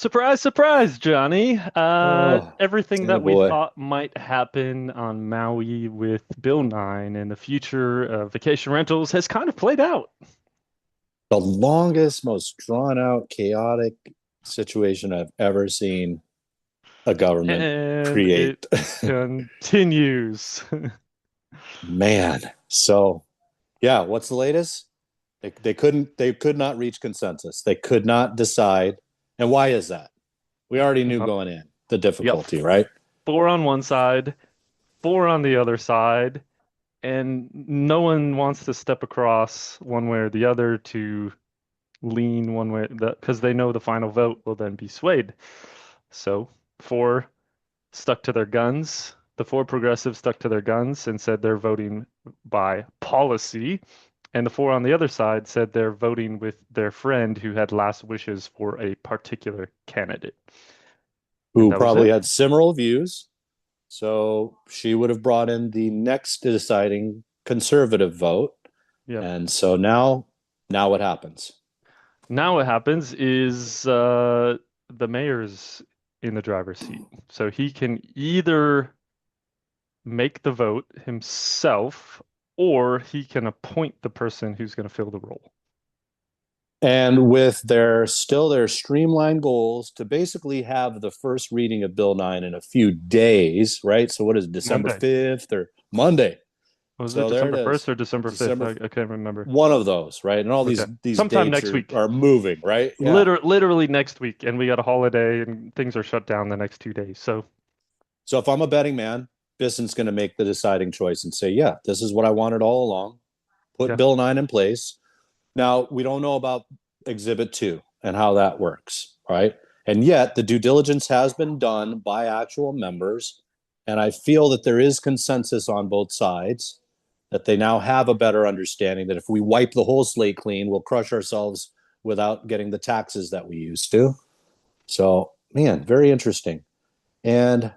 Surprise, surprise, Johnny. Oh, Everything Danny that we boy. thought might happen on Maui with Bill 9 and the future of vacation rentals has kind of played out. The longest, most drawn out, chaotic situation I've ever seen a government And it create. continues. Man. So, yeah, what's the latest? They could not reach consensus. They could not decide. And why is that? We already knew Uh, going in the Yep. difficulty, right? Four on one side, four on the other side, and no one wants to step across one way or the other to lean one way because they know the final vote will then be swayed. So, four stuck to their guns. The four progressives stuck to their guns and said they're voting by policy. And the four on the other side said they're voting with their friend who had last wishes for a particular candidate. And Who that was probably it. had similar views. So she would have brought in the next deciding conservative vote. Yep. And so now what happens? Now what happens is the mayor's in the driver's seat. So he can either make the vote himself or he can appoint the person who's going to fill the role. And with their streamlined goals to basically have the first reading of Bill 9 in a few days, right? So what is it, December Monday. 5th or Monday? Was it So there it December 1st is. or December 5th? December I can't remember. one of those, right? And all Okay. these Sometime dates next week. are moving, right? Yeah. Literally next week, and we got a holiday and things are shut down the next 2 days. So, So if I'm a betting man, Bison's going to make the deciding choice and say, yeah, this is what I wanted all along. Put yeah. Bill 9 in place. Now, we don't know about Exhibit 2 and how that works, right? And yet, the due diligence has been done by actual members. And I feel that there is consensus on both sides that they now have a better understanding that if we wipe the whole slate clean, we'll crush ourselves without getting the taxes that we used to. So, man, very interesting. And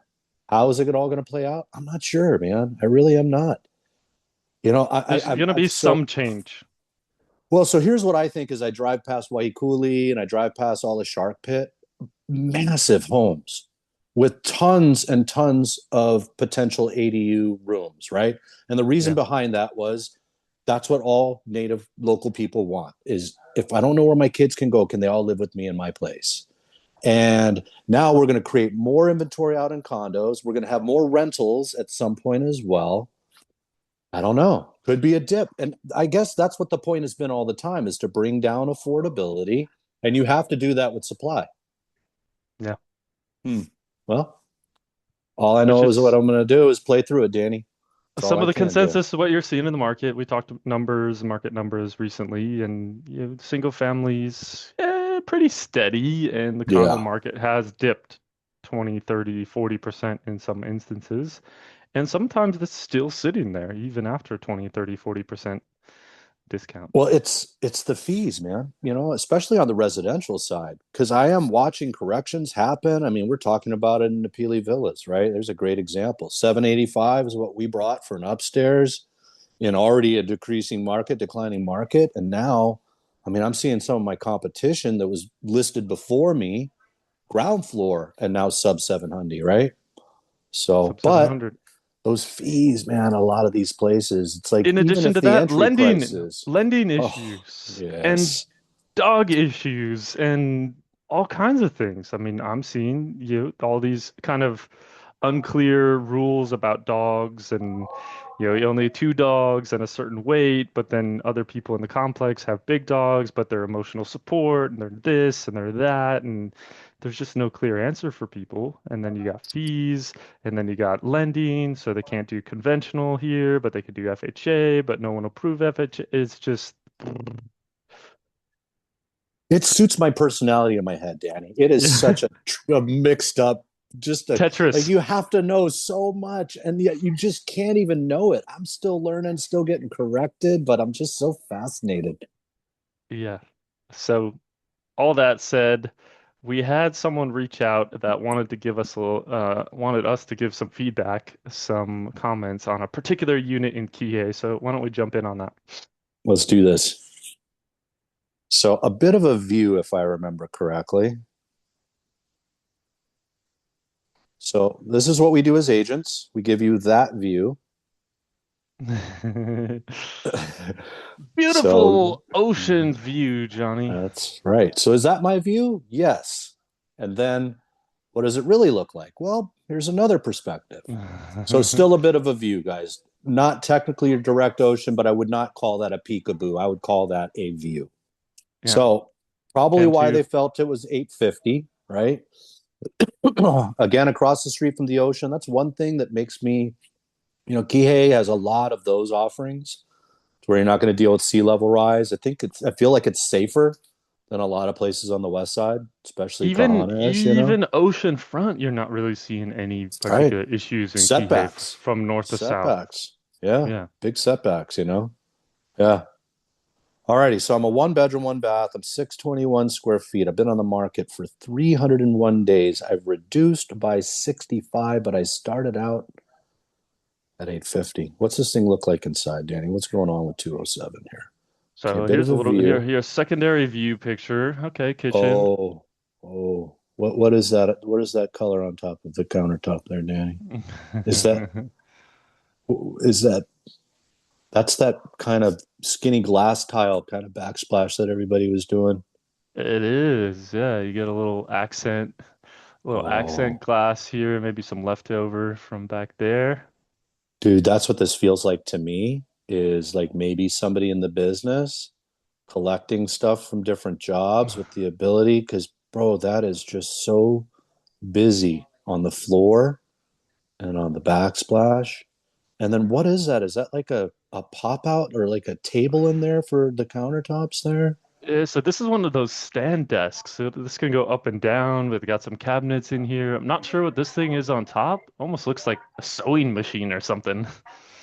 how is it all going to play out? I'm not sure, man. I really am not. You know, There's I'm gonna be so some change. well. So here's what I think: is I drive past Waikuli and I drive past all the shark pit, massive homes with tons and tons of potential ADU rooms, right? And the reason Yeah. behind that was that's what all native local people want is if I don't know where my kids can go, can they all live with me in my place? And now we're going to create more inventory out in condos. We're going to have more rentals at some point as well. I don't know. Could be a dip. And I guess that's what the point has been all the time is to bring down affordability. And you have to do that with supply. Yeah. Hmm. Well, all I There's know is what just I'm going to do is play through it, Danny. That's all some of I the can do. consensus of what you're seeing in the market. We talked numbers, market numbers recently, and single families, pretty steady, and the condo Yeah. market has dipped 20, 30, 40% in some instances. And sometimes it's still sitting there even after 20, 30, 40% discount. Well, it's the fees, man, you know, especially on the residential side, because I am watching corrections happen. I mean, we're talking about it in the Peely Villas, right? There's a great example. 785 is what we brought for an upstairs in already a decreasing market, declining market. And now, I mean, I'm seeing some of my competition that was listed before me, ground floor, and now sub 700, right? So, Sub but 700. those fees, man, a lot of these places, it's like In even addition if to the that, entry lending, prices, lending oh, issues and yes. dog issues and all kinds of things. I mean, I'm seeing all these kind of unclear rules about dogs and you only two dogs and a certain weight, but then other people in the complex have big dogs, but they're emotional support and they're this and they're that and there's just no clear answer for people. And then you got fees and then you got lending, so they can't do conventional here, but they could do FHA, but no one will approve FHA. It's just It suits my personality in my head, Danny. It is yeah. such a mixed up, just a like Tetris. you have to know so much, and yet you just can't even know it. I'm still learning, still getting corrected, but I'm just so fascinated. Yeah. So all that said, we had someone reach out that wanted to give us wanted us to give some feedback, some comments on a particular unit in Kihei. So why don't we jump in on that? Let's do this. So, a bit of a view, if I remember correctly. So this is what we do as agents. We give you that view. So Beautiful ocean view, Johnny. that's right. So is that my view? Yes. And then what does it really look like? Well, here's another perspective. So still a bit of a view, guys. Not technically a direct ocean, but I would not call that a peekaboo. I would call that a view. Yeah, So probably can why too. they felt it was 850, right? Again, across the street from the ocean. That's one thing that makes me, Kihei has a lot of those offerings where you're not going to deal with sea level rise. I feel like it's safer than a lot of places on the west side, especially Even Kahana-ish. even ocean front, you're not really seeing any All right. particular issues in Kihei Setbacks. from north to south. Setbacks. Yeah. Yeah. Big setbacks. Yeah. Alrighty, so I'm a one bedroom, one bath. I'm 621 square feet. I've been on the market for 301 days. I've reduced by 65, but I started out at 850. What's this thing look like inside, Danny? What's going on with 207 here? Okay, So bit here's of a a little view. here secondary view picture. Okay, kitchen. Oh, oh, what is that? What is that color on top of the countertop there, Danny? Is that is that that's that kind of skinny glass tile kind of backsplash that everybody was doing? It is. Yeah, you get a little accent Oh, glass here, maybe some leftover from back there. dude, that's what this feels like to me. Is like maybe somebody in the business collecting stuff from different jobs with the ability, because bro, that is just so busy on the floor and on the backsplash. And then what is that? Is that like a pop out or like a table in there for the countertops there? Yeah, so this is one of those stand desks. So this can go up and down, but it got some cabinets in here. I'm not sure what this thing is on top. Almost looks like a sewing machine or something.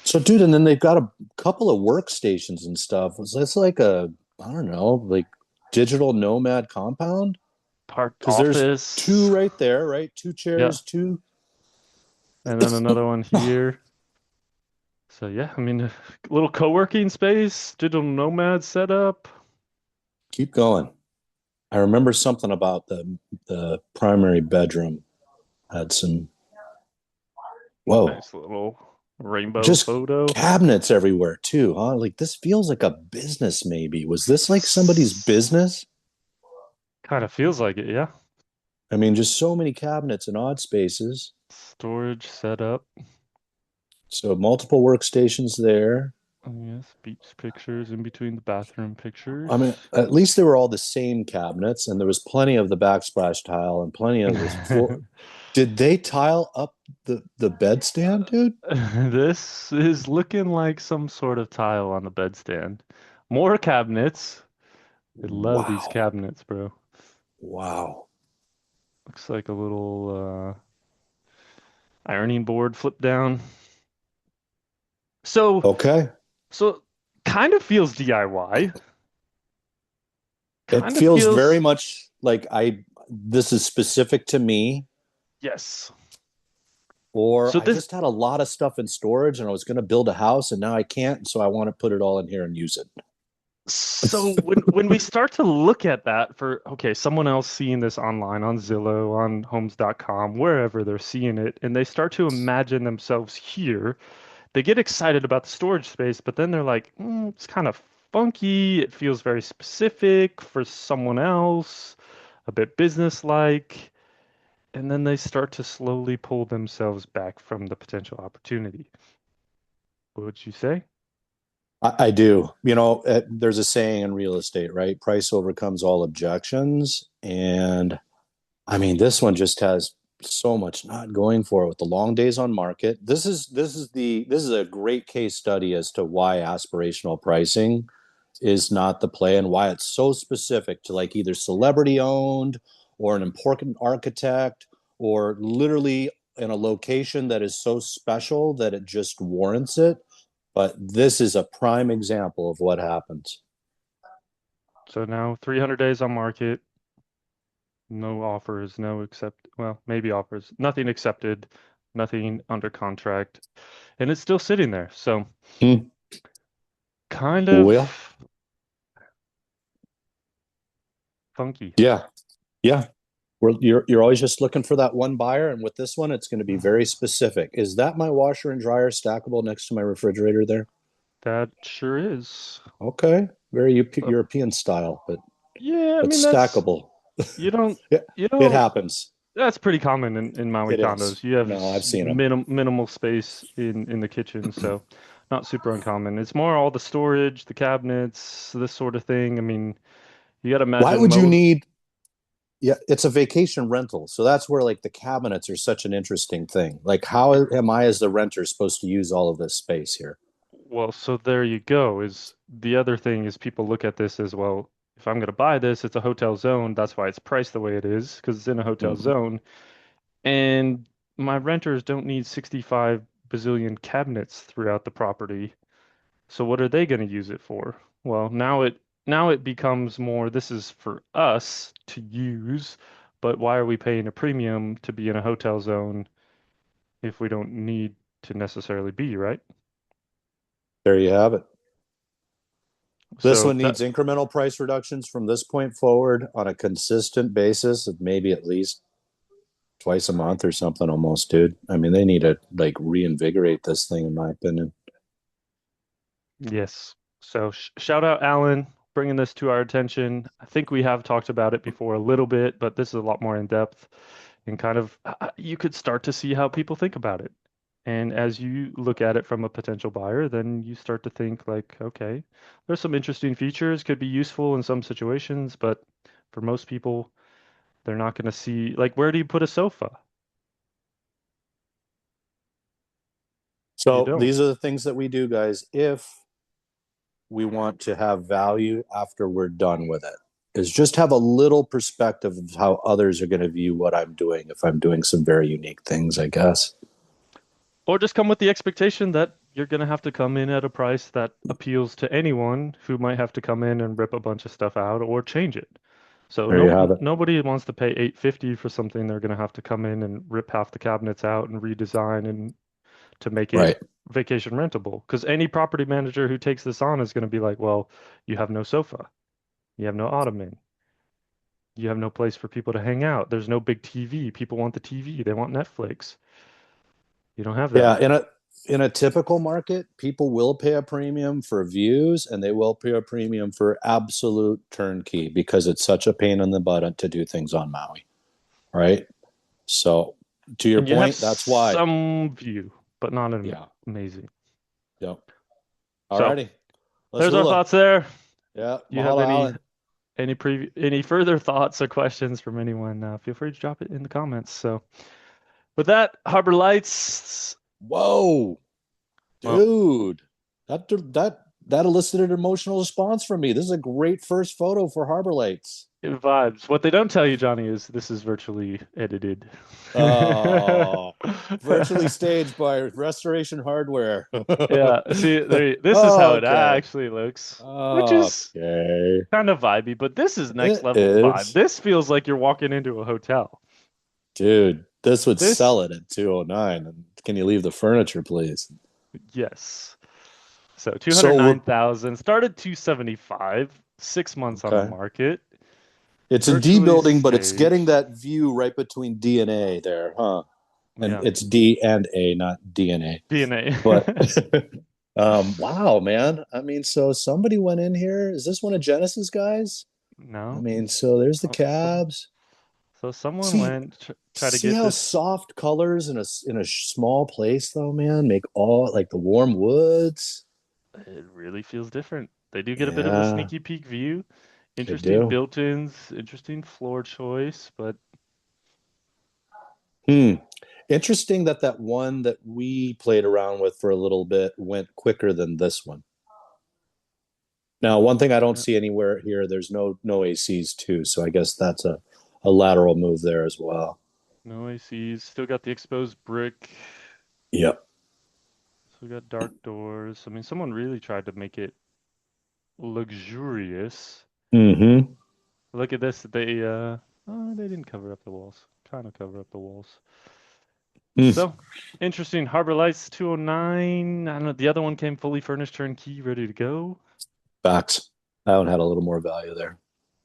So, dude, and then they've got a couple of workstations and stuff. Was this like I don't know, like digital nomad compound? Parked Because there's two office. right there, right? Two Yeah. chairs, two. And then another one here. So yeah, I mean, a little co-working space, digital nomad setup. Keep going. I remember something about the primary bedroom had some, whoa, Nice little rainbow just photo. cabinets everywhere too, huh? Like this feels like a business, maybe. Was this like somebody's S business? Kind of feels like it, yeah. I mean, just so many cabinets and odd spaces. Storage setup. So multiple workstations there. Oh, yes, beach pictures in between the bathroom I mean, pictures. at least they were all the same cabinets, and there was plenty of the backsplash tile and plenty of the floor. Did they tile up the bedstand, dude? This is looking like some sort of tile on the bedstand. More cabinets. I love these Wow, cabinets, bro. wow. Looks like a little ironing board flip down. So, Okay, so kind of feels DIY. it Kind of feels very feels, much like I. This is specific to me, yes. or So I this, just had a lot of stuff in storage, and I was going to build a house, and now I can't, so I want to put it all in here and use so it. when we start to look at that for, okay, someone else seeing this online on Zillow, on homes.com, wherever they're seeing it, and they start to imagine themselves here, they get excited about the storage space, but then they're like, it's kind of funky. It feels very specific for someone else, a bit business-like. And then they start to slowly pull themselves back from the potential opportunity. What would you say? I do. There's a saying in real estate, right? Price overcomes all objections. And I mean, this one just has so much not going for it with the long days on market. This is a great case study as to why aspirational pricing is not the play and why it's so specific to like either celebrity owned or an important architect or literally in a location that is so special that it just warrants it. But this is a prime example of what happens. So now 300 days on market, no offers, no accept, well, maybe offers, nothing accepted, nothing under contract, and it's still sitting there. So Hmm. kind Well, of funky. yeah, yeah. You're always just looking for that one buyer, and with this one, it's going to be very specific. Is that my washer and dryer stackable next to my refrigerator there? That sure is. Okay, very So, European style, yeah, I but mean that's stackable. you don't Yeah, you it don't happens. that's pretty common in Maui It is. condos. You have No, I've seen them. minimal space in the kitchen, so not super uncommon. It's more all the storage, the cabinets, this sort of thing. I mean, you got to Why imagine would you most. need? Yeah, it's a vacation rental, so that's where like the cabinets are such an interesting thing. Like, how am I as the renter supposed to use all of this space here? Well, so there you go. Is the other thing is people look at this as well. If I'm going to buy this, it's a hotel zone. That's why it's priced the way it is because it's in a hotel Mhm. zone. And my renters don't need 65 bazillion cabinets throughout the property. So what are they going to use it for? Well, now it becomes more this is for us to use, but why are we paying a premium to be in a hotel zone if we don't need to necessarily be, right? There you have it. This So one that needs incremental price reductions from this point forward on a consistent basis of maybe at least twice a month or something almost, dude. I mean, they need to like reinvigorate this thing, in my opinion. Yes. So shout out Alan bringing this to our attention. I think we have talked about it before a little bit, but this is a lot more in depth and kind of you could start to see how people think about it. And as you look at it from a potential buyer, then you start to think like, okay, there's some interesting features, could be useful in some situations, but for most people, they're not going to see like where do you put a sofa? You So don't. these are the things that we do, guys, if we want to have value after we're done with it. Is just have a little perspective of how others are going to view what I'm doing if I'm doing some very unique things, I guess. Or just come with the expectation that you're going to have to come in at a price that appeals to anyone who might have to come in and rip a bunch of stuff out or change it. So There you have it. nobody wants to pay 850 for something they're going to have to come in and rip half the cabinets out and redesign and to make it Right. vacation rentable. Because any property manager who takes this on is going to be like, well, you have no sofa, you have no ottoman, you have no place for people to hang out. There's no big TV. People want the TV. They want Netflix. You don't have Yeah, that. in a typical market, people will pay a premium for views and they will pay a premium for absolute turnkey because it's such a pain in the butt to do things on Maui, right? So, to your And you have point, that's why. some view, but not an Yeah. amazing. Yep. All So righty. Let's there's our hula. thoughts there. Yeah. Do you have Mahalo, Alan. any further thoughts or questions from anyone? Feel free to drop it in the comments. So with that, Harbor Lights. Whoa, Well, dude. That elicited an emotional response from me. This is a great first photo for Harbor Lights. it vibes. What they don't tell you, Johnny, is this is virtually edited. Oh, virtually staged by Restoration Hardware. Yeah, see, this is how it Okay. actually looks, which is Okay. kind of vibey, but this is next It level vibe. is. This feels like you're walking into a hotel. Dude, this would This, sell it at 209. And can you leave the furniture, please? yes. So So we're 209,000, started 275, 6 months on the okay. market, It's a D virtually building, but it's getting staged. that view right between D and A there, huh? And Yeah, it's D and A, not DNA. But DNA. wow, man. I mean, so somebody went in here. Is this one of Genesis guys? I No. mean, so there's the Oh, so cabs. someone See, went try to see get how this. soft colors in a small place though, man, make all like the warm woods. It really feels different. They do get a bit of a Yeah, sneaky peek view. they Interesting do. built-ins, interesting floor choice, but Hmm. Interesting that that one that we played around with for a little bit went quicker than this one. Now, one thing I don't uh, see anywhere here, there's no ACs too, so I guess that's a lateral move there as well. no ACs. Still got the exposed brick. Yep. Still got dark doors. I mean, someone really tried to make it luxurious. Mm-hmm. Look at this. They didn't cover up the walls. Trying to cover up the walls. Mm. So interesting. Harbor Lights 209. I don't know. The other one came fully furnished, turnkey, ready to go. Facts. That one had a little more value there.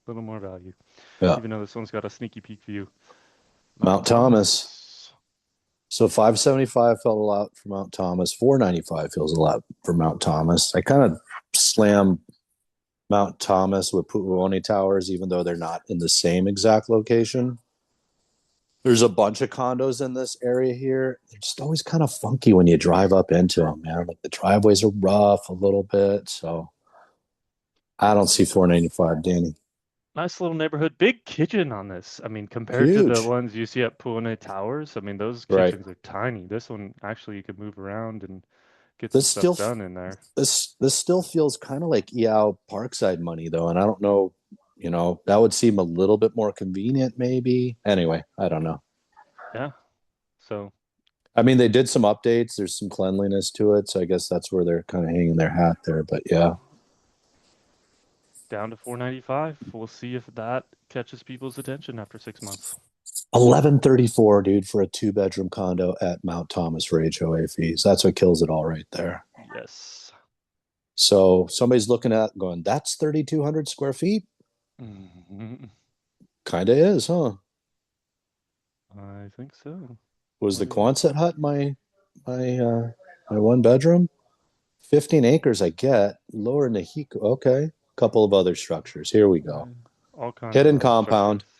little more value. Yeah. Even though this one's got a sneaky peek view. Mount Mount Thomas. Thomas. So 575 felt a lot for Mount Thomas. 495 feels a lot for Mount Thomas. I kind of slam Mount Thomas with Pu'uoni Towers, even though they're not in the same exact location. There's a bunch of condos in this area here. They're just always kind of funky when you drive up into them, man. Like the driveways are rough a little bit. So I don't see 495, Danny. Nice little neighborhood. Big kitchen on this. I mean, compared to the Huge. ones you see at Puone Towers, I mean, those Right. kitchens are tiny. This one actually you could move around and get some This stuff still done in there. this still feels kind of like EOW Parkside money though, and I don't know, that would seem a little bit more convenient maybe. Anyway, I don't know. Yeah. So I mean, they did some updates. There's some cleanliness to it, so I guess that's where they're kind of hanging their hat there. But yeah, down to 495. We'll see if that catches people's attention after 6 months. 1134, dude, for a two-bedroom condo at Mount Thomas for HOA fees. That's what kills it all right there. Yes. So somebody's looking at going, that's 3,200 square feet. Mm-hmm. Kind of is, huh? I think so. Was What the do you Quonset hut my one bedroom? 15 acres I get. Lower Nahiko. Okay. Couple of other structures. Here we go. all kinds of Hidden other compound. structures.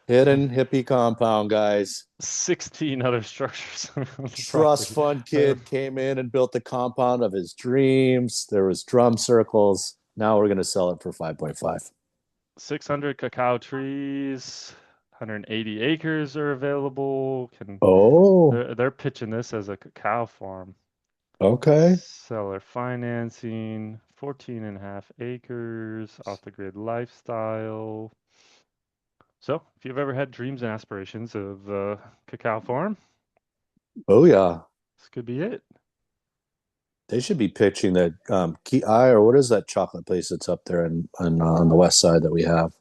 Hidden hippie compound, guys. 16 other structures on the Trust property. fund kid came in and built the compound of his dreams. There was drum circles. Now we're going to sell it for 5.5. 600 cacao trees, 180 acres are available. Can Oh, they're pitching this as a cacao farm. okay. Seller financing, 14 and a half acres, off the grid lifestyle. So, if you've ever had dreams and aspirations of a cacao farm, Oh yeah. this could be it. They should be pitching that Ki or what is that chocolate place that's up there on the west side that we have?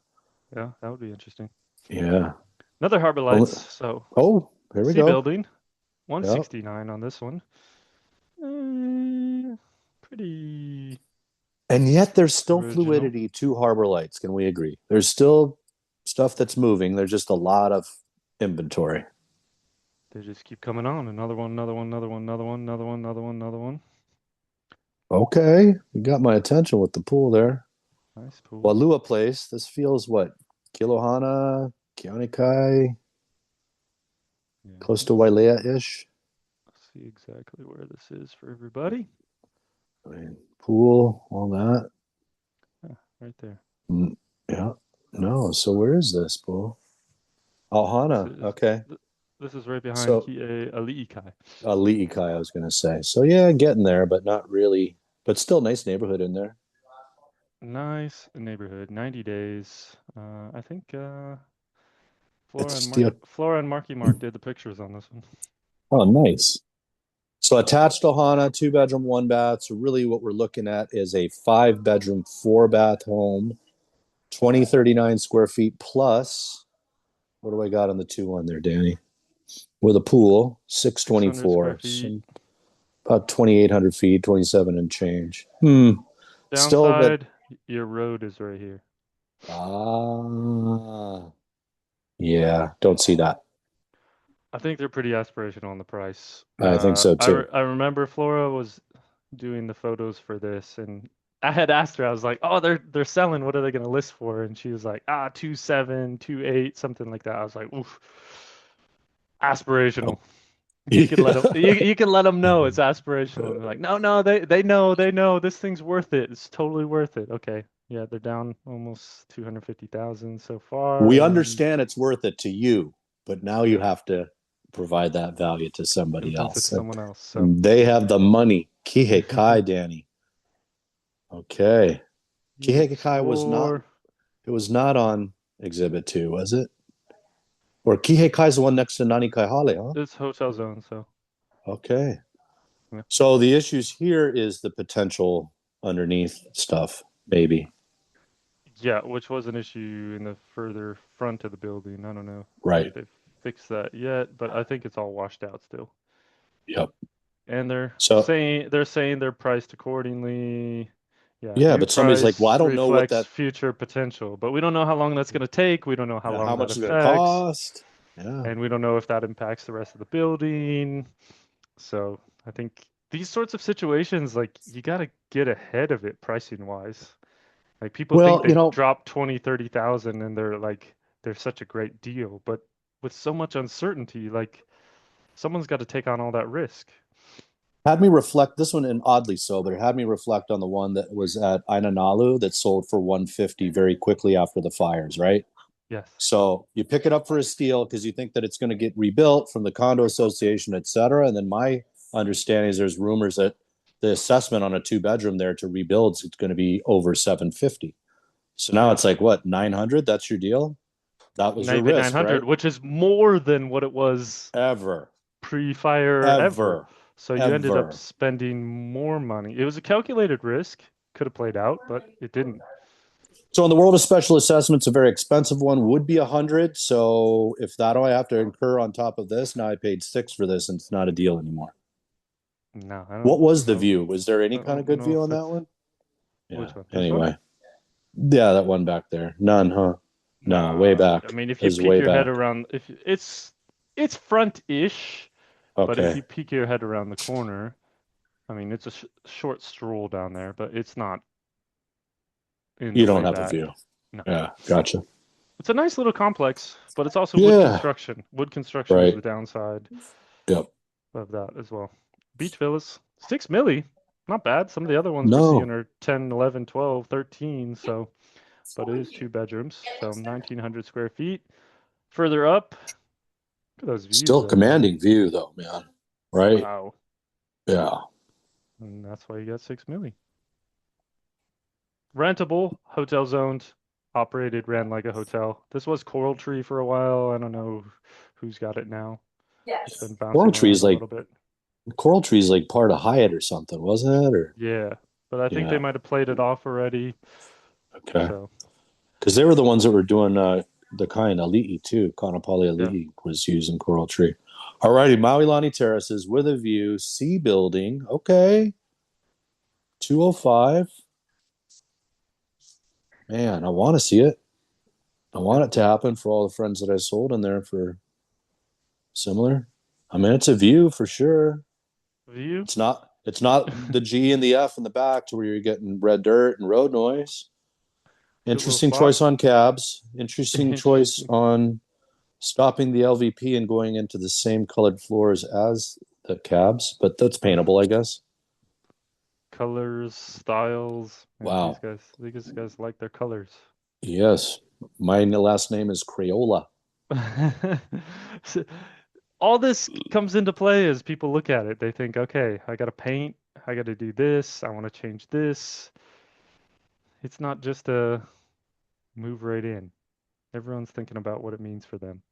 Yeah, that would be interesting. Yeah. Another Harbor Lights. So, Oh, here we C go. building, Yeah. 169 on this one. Pretty And yet there's still original. fluidity to Harbor Lights. Can we agree? There's still stuff that's moving. There's just a lot of inventory. They just keep coming on. Another one, another one, another one, another one, another one, another one, another one. Okay. You got my attention with the pool there. Nice pool. Walua Place. This feels what? Kilohana, Keonikai, Yeah, close to let's Wailea-ish. see exactly where this is for everybody. I mean, pool, all that. Yeah, right there. Yeah. No. So where is this pool? This Alhana. is Okay. this is right behind So Kie Ali'ikai. Li'ikai, I was going to say. So yeah, getting there, but not really. But still, nice neighborhood in there. Nice neighborhood. 90 days. I think It's still. Flora and Marky Mark did the pictures on this one. Oh, nice. So attached Ohana, two bedroom, one bath. So really, what we're looking at is a 5 bedroom, 4 bath home, 2039 square feet plus. What do I got on the 2-1 there, Danny? With a pool, 600 square 624, feet. so about 2,800 feet, 27 and change. Still that. Downside, your road is right here. Ah, yeah. Don't see that. I think they're pretty aspirational on the price. I think so too. I remember Flora was doing the photos for this, and I had asked her. I was like, "Oh, they're selling. What are they going to list for?" And she was like, 2.7, 2.8, something like that. I was like, "Oof, aspirational." You could let them. Yeah. You can let them know it's aspirational. And they're like, "No, they know this thing's worth it. It's totally worth it." Okay, yeah, they're down almost 250,000 so far, We and understand it's worth it to you, but now you yeah, have to provide that value to somebody convince it to else. someone else. So. And they have the money. Kihei Kai, Danny. Okay. You Kihei Kai was not, explore. it was not on exhibit 2, was it? Or Kihei Kai is the one next to Nani Kai Hale, huh? It's hotel zone, so Okay. yeah. So the issues here is the potential underneath stuff, maybe. Yeah, which was an issue in the further front of the building. I don't know Right. if they've fixed that yet, but I think it's all washed out still. Yep. And So they're saying they're priced accordingly. Yeah, Yeah, new but somebody's like, well, price I don't know what reflects that, future potential, but we don't know how long that's going to take. We don't know how how long that much is going to affects, cost. Yeah. and we don't know if that impacts the rest of the building. So I think these sorts of situations, like you got to get ahead of it pricing wise. Like people think Well, they drop 20, 30,000 and they're such a great deal, but with so much uncertainty, like someone's got to take on all that risk. had me reflect this one, and oddly so, but it had me reflect on the one that was at Ainanalu that sold for 150 very quickly after the fires, right? Yes. So you pick it up for a steal because you think that it's going to get rebuilt from the condo association, et cetera. And then my understanding is there's rumors that the assessment on a 2 bedroom there to rebuild is going to be over 750. So now Yeah. it's like what, 900? That's your deal. That was your Maybe risk, 900, right? which is more than what it was Ever, pre-fire ever. ever, So you ended up ever. spending more money. It was a calculated risk. Could have played out, but it didn't. So in the world of special assessments, a very expensive one would be 100. So if that I have to incur on top of this, now I paid six for this, and it's not a deal anymore. No, I What don't was the know. view? Was there any I kind of don't good know view if on that it's one? Yeah. which one? This one? Anyway, yeah, that one back there. None, huh? No, way Nah. back. I mean, if It you was peek way your head back. around, if it's front-ish, but if Okay. you peek your head around the corner, I mean, it's a short stroll down there, but it's not in You the don't way have a back. view. No. Yeah, gotcha. It's a nice little complex, but it's also wood Yeah, construction. Wood construction is right. the downside Yep. of that as well. Beach villas, 6 milli, not bad. Some of the other ones we're seeing No, are 10, 11, 12, 13. So, but it is 2 bedrooms, so 1,900 square feet. Further up, look at those views still though, man. commanding view though, man. Right? Wow. Yeah. And that's why you got 6 milli. Rentable, hotel zoned, operated, ran like a hotel. This was Coral Tree for a while. I don't know who's got it now. It's been Coral bouncing around trees a like little bit. coral trees like part of Hyatt or something, wasn't it? Or Yeah, but I think they yeah. might have played it off already. Okay. So, Because they were the ones that were doing the kind Ali'i too. Kanapali yeah. Ali'i was using Coral Tree. All righty, Maui Lani Terraces with a view, C building. Okay, 205. Man, I want to see it. I want it to happen for all the friends that I sold in there for similar. I mean, it's a view for sure. View? It's not the G and the F in the back to where you're getting red dirt and road noise. Good little Interesting spot. choice on cabs. Interesting choice Interesting. on stopping the LVP and going into the same colored floors as the cabs, but that's Hmm. paintable, I guess. Colors, styles. Man, Wow. these guys like their colors. Yes. My last name is Crayola. So, all this comes into play as people look at it. They think, okay, I got to paint, I got to do this, I want to change this. It's not just a move right in. Everyone's thinking about what it means for them.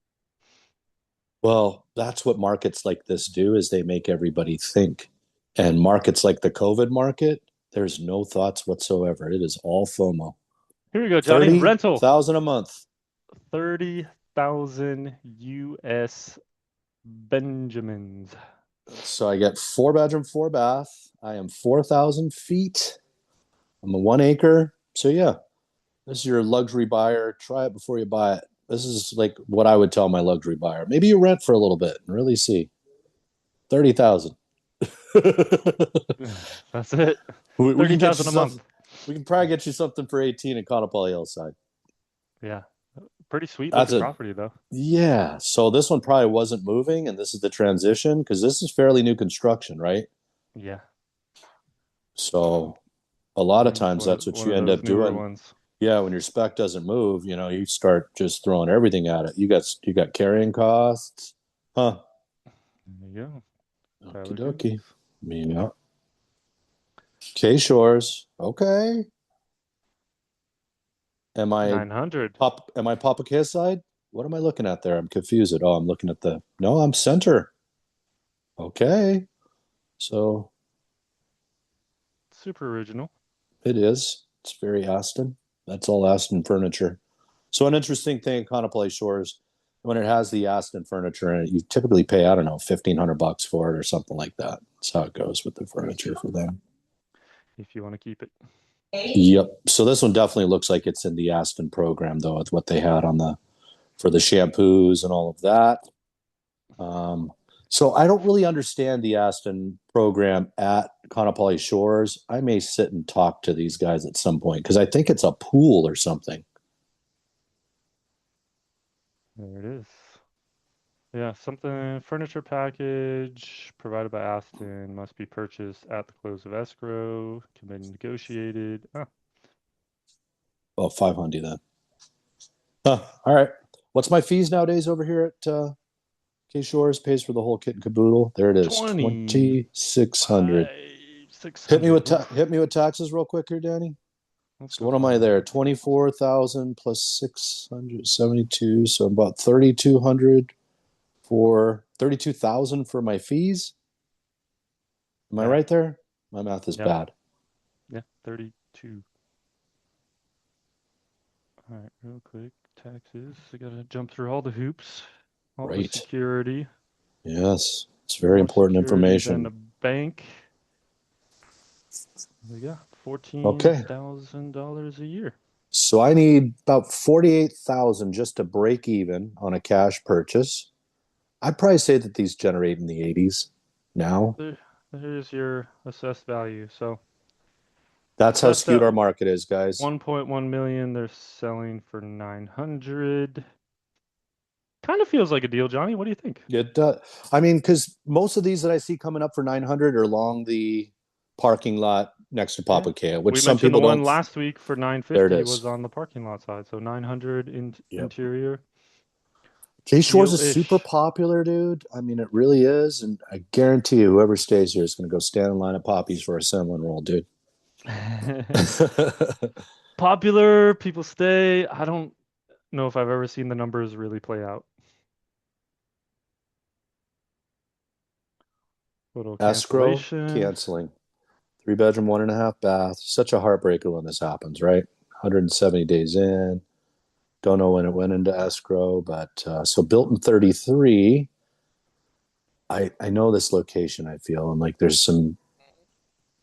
Well, that's what markets like this do is they make everybody think. And markets like the COVID market, there's no thoughts whatsoever. It is all FOMO. Here we go, Johnny. Rental. 30,000 a month. 30,000 US Benjamins. So I get 4 bedroom, 4 bath. I am 4,000 feet. I'm a 1 acre. So yeah, this is your luxury buyer. Try it before you buy it. This is like what I would tell my luxury buyer. Maybe you rent for a little bit and really see. 30,000. That's it. We can get you 30,000 a month. something. We can probably get you something for 18 at Conopoli Hillside. Yeah. Pretty sweet That's looking a property though. yeah. So this one probably wasn't moving, and this is the transition because this is fairly new construction, right? Yeah. So a lot I of think it's times that's what one you of end those up newer doing. ones. Yeah, when your spec doesn't move, you start just throwing everything at it. You got carrying costs, huh? There you go. Okie Tyler dokie. Dukes. Yeah. K Shores. Okay. Am I 900. am I Papa K side? What am I looking at there? I'm confused. Oh, I'm looking at the no, I'm center. Okay. So Super original. it is. It's very Aston. That's all Aston furniture. So an interesting thing in Contemplate Shores, when it has the Aston furniture in it, you typically pay, I don't know, $1,500 for it or something like that. That's how it goes with the furniture for them. If you want to keep it. Yep. So this one definitely looks like it's in the Aston program, though, with what they had on the for the shampoos and all of that. Um, so I don't really understand the Aston program at Kaanapali Shores. I may sit and talk to these guys at some point because I think it's a pool or something. There it is. Yeah, something furniture package provided by Aston must be purchased at the close of escrow, can be negotiated. Ah, Well, 500 then. Huh, all right. What's my fees nowadays over here at K Shores? Pays for the whole kit and caboodle. There it is, 2,600. 25, 600. Oof. Hit me with taxes real quick here, Danny. Let's So go what am I find there? out. 24,000 plus 672. So about 3,200 for 32,000 for my fees. Am I Yeah, right there? My math is yep, bad. yeah, 32. All right, real quick. Taxes. I gotta jump through all the hoops, all the Right. security. Yes. It's very More important security than information. a bank. There you go. Okay. $14,000 a year. So I need about 48,000 just to break even on a cash purchase. I'd probably say that these generate in the 80s now. There, there's your assessed value. So That's how that's skewed at our market is, guys. 1.1 million. They're selling for 900. Kind of feels like a deal, Johnny. What do you think? It, I mean, because most of these that I see coming up for 900 are along the parking lot next to Yeah. Papa Kale, which We some mentioned the people one don't. last week for There it 950 was is. on the parking lot side. So 900 in Yep. interior K Shores is super deal-ish. popular, dude. I mean, it really is. And I guarantee you, whoever stays here is going to go stand in line at Poppy's for a cinnamon roll, dude. Popular, people stay. I don't know if I've ever seen the numbers really play out. Little Escrow cancellation. canceling. 3 bedroom, 1.5 bath. Such a heartbreaker when this happens, right? 170 days in. Don't know when it went into escrow, but so built in 33. I know this location, I feel, and like there's some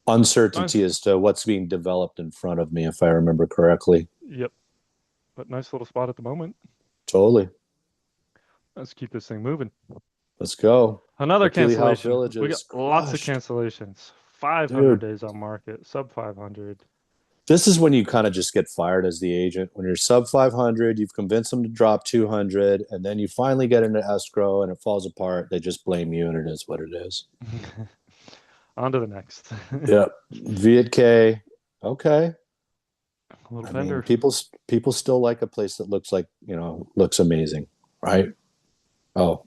Nice. uncertainty as to what's being developed in front of me, if I remember correctly. Yep. But nice little spot at the moment. Totally. Let's keep this thing moving. Let's go. Another Waikili House cancellation. We got Villages lots of crushed. cancellations. 500 Dude, days on market, sub 500. this is when you kind of just get fired as the agent. When you're sub 500, you've convinced them to drop 200, and then you finally get into escrow and it falls apart. They just blame you, and it is what it is. On to the next. Yep. Viet K. Okay. A little I mean, bender. people still like a place that looks like, looks amazing, right? Oh,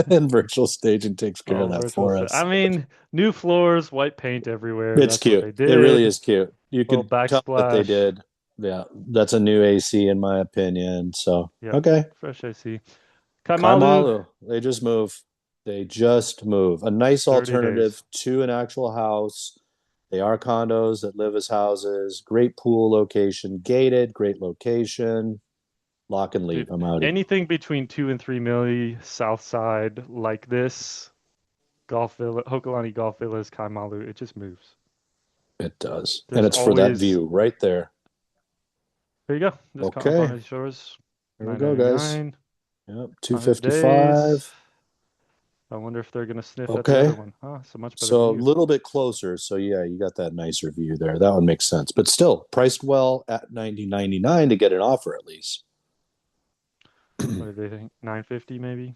and virtual staging takes care of Oh, that virtual for set. I us. mean, new floors, white paint everywhere. It's That's what cute. they It really did. is cute. You Little could tell that they backsplash. did. Yeah, that's a new AC in my opinion. So, Yep. okay. Fresh AC. Kaimalu, Kaimalu, they just move. They just move. A nice 30 days. alternative to an actual house. They are condos that live as houses. Great pool location, gated, great location. Lock and leave. Dude, I'm outie. anything between 2 and 3 milli south side like this, Golf Villa, Hokulani Golf Villas, Kaimalu, it just moves. It does. And There's it's for that always, view right there. there you go. Just Okay. Kaanapali Shores, Here we go, guys. 999, Yep. 100 days. 255. I wonder if they're gonna sniff at the other Okay. one. Huh, so much better So a view. little bit closer. So yeah, you got that nicer view there. That one makes sense. But still, priced well at 90.99 to get an offer at least. What do they think? 950 maybe?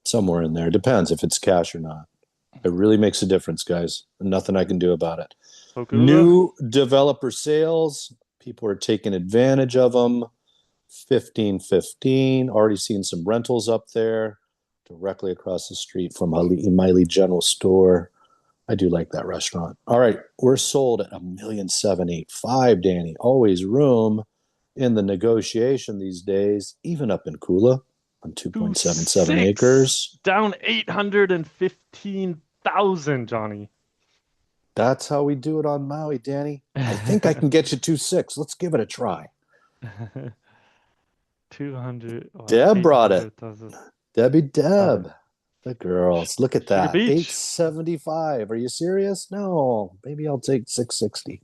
Somewhere in there. Depends if it's cash or not. It really makes a difference, guys. Nothing I can do about it. Hokula? New developer sales. People are taking advantage of them. 1515. Already seen some rentals up there directly across the street from Miley General Store. I do like that restaurant. All right, we're sold at 1,785,000, Danny. Always room in the negotiation these days, even up in Kula on 2.77 2.6 acres. down 815,000, Johnny. That's how we do it on Maui, Danny. I think I can get you 2.6. Let's give it a try. 200, what, Deb brought it. 800,000. Debbie Got it. Deb. The girls. Look at Sugar that. Beach. 875. Are you serious? No. Maybe I'll take 660.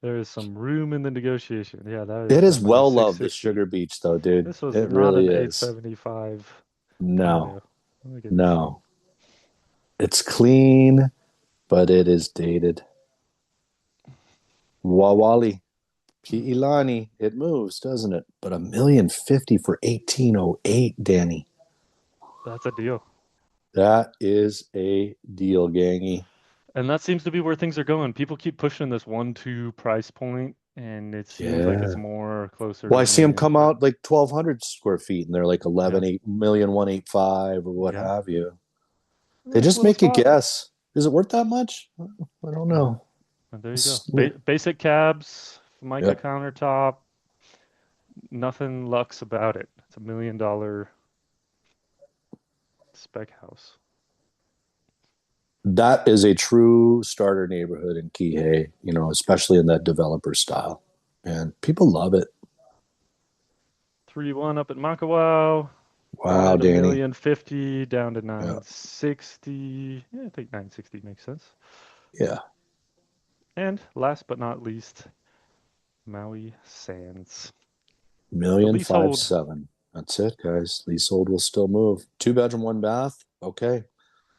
There is some room in the negotiation. Yeah, It is that was a well loved, the 660. Sugar Beach, though, dude. This was It not really an is. 875 No, condo. Look at this thing. no. It's clean, but it is dated. Wawali. Pi'ilani. It moves, doesn't it? But $1,050,000 for 1808, Danny. That's a deal. That is a deal, gangy. And that seems to be where things are going. People keep pushing this 1-2 price point, and it seems like it's Yeah. more closer Well, to I the see them million. come But out like 1,200 square feet, and they're like yeah, 11, 8 million, 185, or what yeah, have you. They nice just little make you spot. guess. Is it worth that much? I don't Yeah, know. and there you go. It's, Basic cabs, mica yep. countertop, nothing luxe about it. It's $1 million spec house. That is a true starter neighborhood in Kihei, especially in that developer style. And people love it. 3-1 up at Makawao. Wow, Bought at a Danny. million 50 down to Yeah. 960. Yeah, I think 960 makes sense. Yeah. And last but not least, Maui Sands. The Million five leasehold. seven. That's it, guys. Leasehold will still move. 2 bedroom, 1 bath. Okay.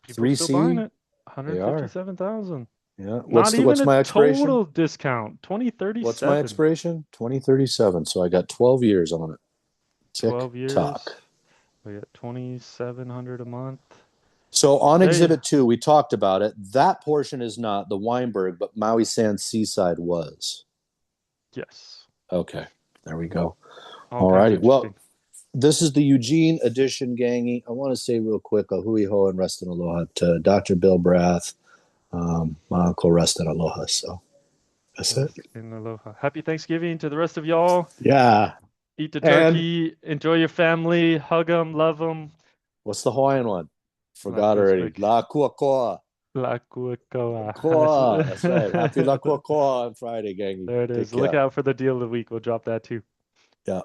People still buying 3C. it. They are. 157,000. Yeah. Not even What's a my expiration? total discount. What's my 2037. expiration? 2037. So I got 12 years on it. Tick 12 years. tock. We got 2,700 a month. So on There you. exhibit 2, we talked about it. That portion is not the Weinberg, but Maui Sands Seaside was. Yes. Okay. There we go. All All kinds of righty. interesting. Well, this is the Eugene edition, gangy. I want to say real quick a hui ho and rest in aloha to Dr. Bill Brath, my uncle rest in aloha. So that's it. Rest in aloha. Happy Thanksgiving to the rest of y'all. Yeah. Eat the And turkey. Enjoy your family. Hug them. Love them. what's the Hawaiian one? Not Forgot gonna already. speak. La kua koa. La kuakoa. Koa. That's right. Happy La kua koa on Friday, gangy. There it Take is. Look care. out for the deal of the week. We'll drop that too. Yeah.